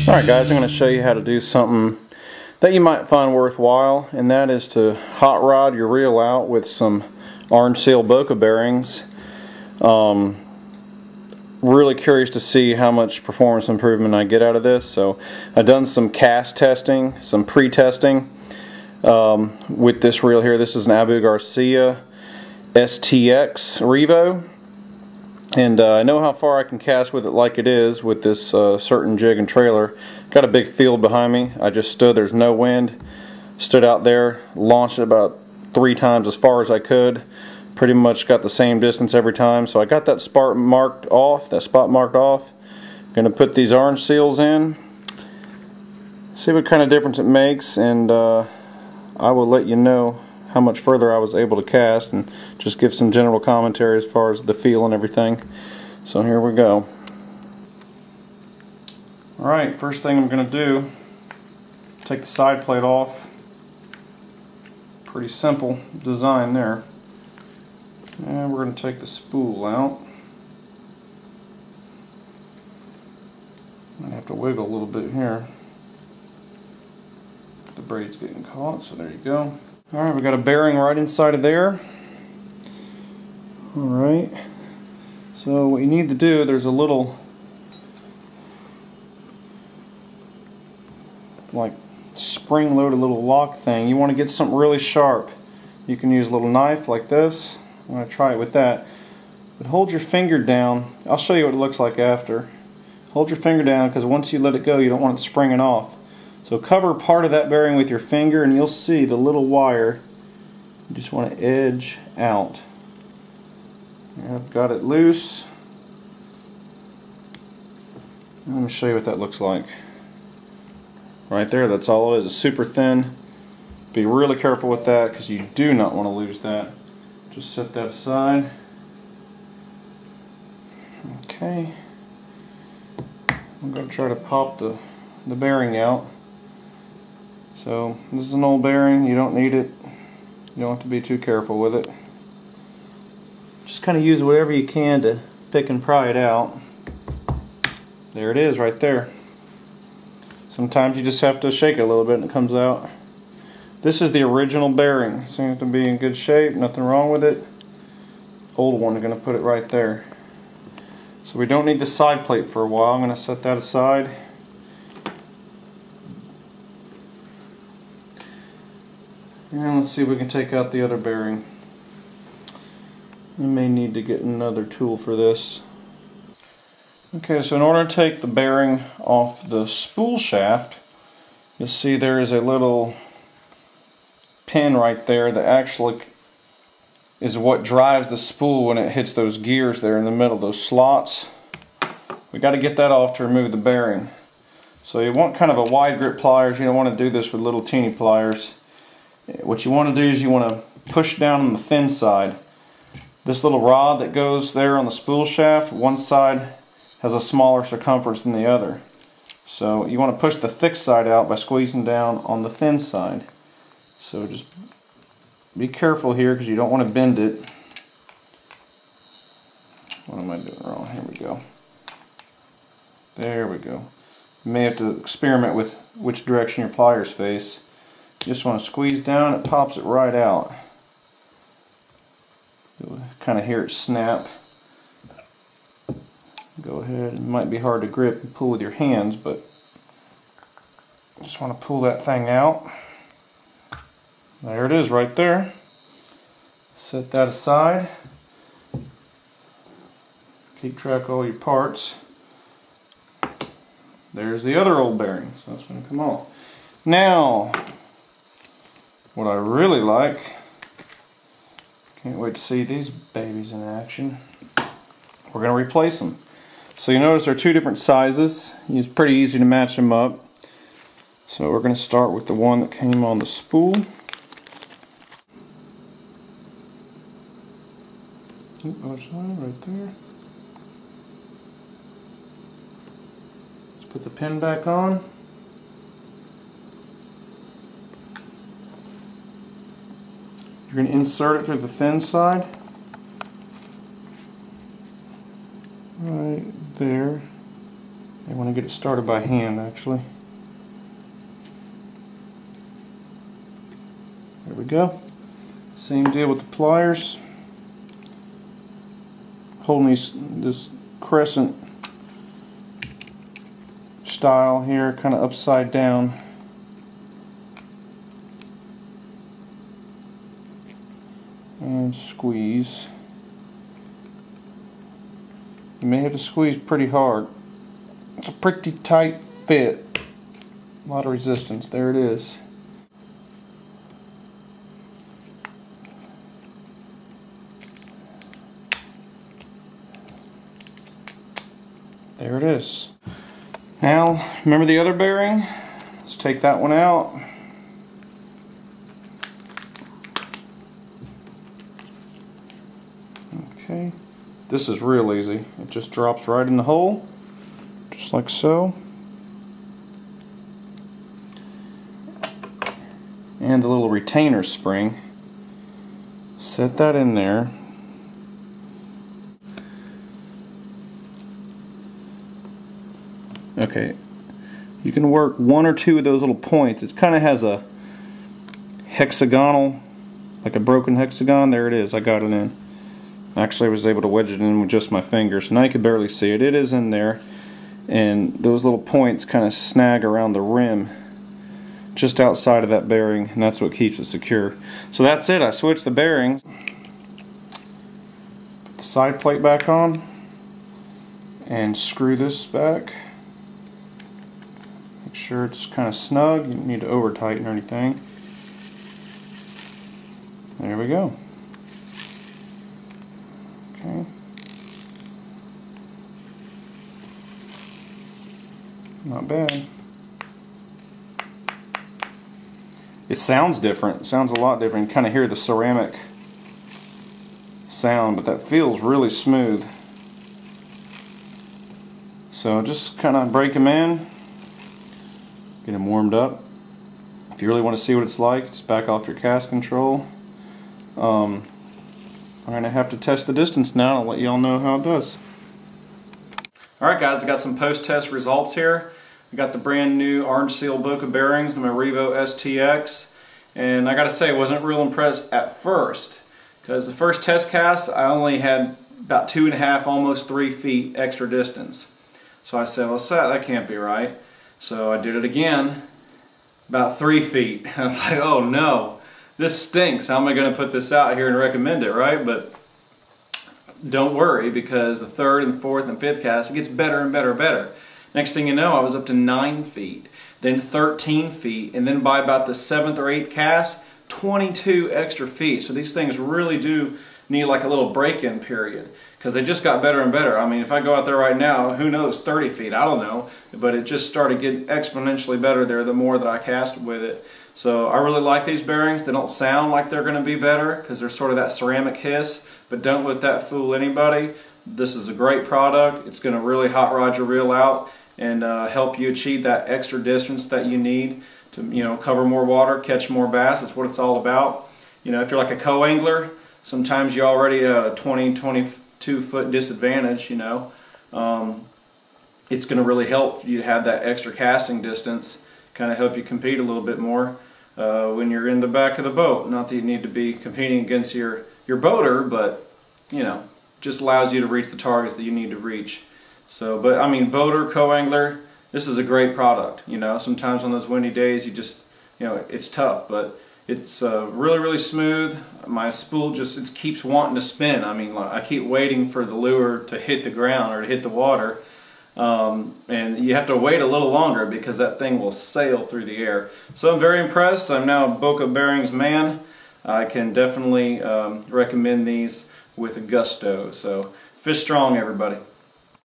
Alright guys, I'm going to show you how to do something that you might find worthwhile, and that is to hot rod your reel out with some orange seal Boca bearings. Really curious to see how much performance improvement I get out of this. So I've done some cast testing, some pre-testing with this reel here. This is an Abu Garcia STX Revo. And I know how far I can cast with it like it is with this certain jig and trailer. Got a big field behind me. I just stood, there's no wind. Stood out there, launched it about 3 times as far as I could. Pretty much got the same distance every time. So I got that spot marked off. Gonna put these orange seals in. See what kind of difference it makes, and I will let you know how much further I was able to cast and just give some general commentary as far as the feel and everything. So here we go. Alright, first thing I'm going to do, take the side plate off. Pretty simple design there. And we're going to take the spool out. I have to wiggle a little bit here. The braid's getting caught, so there you go. Alright, we got a bearing right inside of there. Alright, so what you need to do, there's a little like spring-loaded little lock thing. You want to get something really sharp. You can use a little knife like this. I'm going to try it with that. But hold your finger down. I'll show you what it looks like after. Hold your finger down, because once you let it go, you don't want it springing off. So cover part of that bearing with your finger, and you'll see the little wire. You just want to edge out. I've got it loose. Let me show you what that looks like. Right there, that's all it is. It's super thin. Be really careful with that, because you do not want to lose that. Just set that aside. Okay. I'm going to try to pop the bearing out. So this is an old bearing, you don't need it. You don't have to be too careful with it. Just kind of use whatever you can to pick and pry it out. There it is right there. Sometimes you just have to shake it a little bit and it comes out. This is the original bearing. Seems to be in good shape, nothing wrong with it. Old one, I'm going to put it right there. So we don't need the side plate for a while. I'm going to set that aside. And let's see if we can take out the other bearing. We may need to get another tool for this. Okay, so in order to take the bearing off the spool shaft, you'll see there is a little pin right there that actually is what drives the spool when it hits those gears there in the middle, those slots. We got to get that off to remove the bearing. So you want kind of a wide grip pliers. You don't want to do this with little teeny pliers. What you want to do is you want to push down on the thin side. This little rod that goes there on the spool shaft, one side has a smaller circumference than the other. So you want to push the thick side out by squeezing down on the thin side. So just be careful here, because you don't want to bend it. What am I doing wrong? Here we go. There we go. You may have to experiment with which direction your pliers face. You just want to squeeze down, it pops it right out. You'll kind of hear it snap. Go ahead, it might be hard to grip and pull with your hands, but you just want to pull that thing out. There it is right there. Set that aside. Keep track of all your parts. There's the other old bearing, so that's going to come off. Now, what I really like, can't wait to see these babies in action. We're going to replace them. So you notice they're 2 different sizes. It's pretty easy to match them up. So we're going to start with the one that came on the spool. Other side right there. Let's put the pin back on. You're going to insert it through the thin side. Right there. I want to get it started by hand actually. There we go. Same deal with the pliers. Holding this crescent style here kind of upside down. And squeeze. You may have to squeeze pretty hard. It's a pretty tight fit. A lot of resistance. There it is. There it is. Now, remember the other bearing? Let's take that one out. Okay. This is real easy. It just drops right in the hole, just like so. And the little retainer spring. Set that in there. Okay, you can work one or two of those little points. It kind of has a hexagonal, like a broken hexagon. There it is. I got it in. Actually, I was able to wedge it in with just my fingers. Now you can barely see it. It is in there, and those little points kind of snag around the rim just outside of that bearing, and that's what keeps it secure. So that's it. I switched the bearings. Put the side plate back on and screw this back. Make sure it's kind of snug. You don't need to over tighten or anything. There we go. Okay. Not bad. It sounds different. It sounds a lot different. You kind of hear the ceramic sound, but that feels really smooth. So just kind of break them in. Get them warmed up. If you really want to see what it's like, just back off your cast control. I'm going to have to test the distance now and let you all know how it does. Alright guys, I got some post-test results here. I got the brand new orange seal Boca Bearings and my Revo STX. And I got to say, I wasn't real impressed at first. Because the first test cast, I only had about 2.5, almost 3 feet extra distance. So I said, well, that can't be right. So I did it again, about 3 feet. I was like, oh no, this stinks. How am I going to put this out here and recommend it, right? But don't worry, because the third and fourth and fifth cast, it gets better and better and better. Next thing you know, I was up to 9 feet, then 13 feet, and then by about the 7th or 8th cast, 22 extra feet. So these things really do need like a little break-in period, because they just got better and better. I mean, if I go out there right now, who knows, 30 feet, I don't know, but it just started getting exponentially better there the more that I cast with it. So I really like these bearings. They don't sound like they're going to be better because they're sort of that ceramic hiss, but don't let that fool anybody. This is a great product. It's going to really hot rod your reel out and help you achieve that extra distance that you need to, you know, cover more water, catch more bass. That's what it's all about. You know, if you're like a co-angler, sometimes you're already at a 22 foot disadvantage, you know. It's going to really help you have that extra casting distance, kind of help you compete a little bit more when you're in the back of the boat. Not that you need to be competing against your boater, but, you know, just allows you to reach the targets that you need to reach. So, but I mean, boater, co-angler, this is a great product. You know, sometimes on those windy days, you just, you know, it's tough, but it's really, really smooth. My spool just, it keeps wanting to spin. I mean, I keep waiting for the lure to hit the ground or to hit the water. And you have to wait a little longer because that thing will sail through the air. So I'm very impressed. I'm now a Boca Bearings man. I can definitely recommend these with gusto. So fish strong, everybody.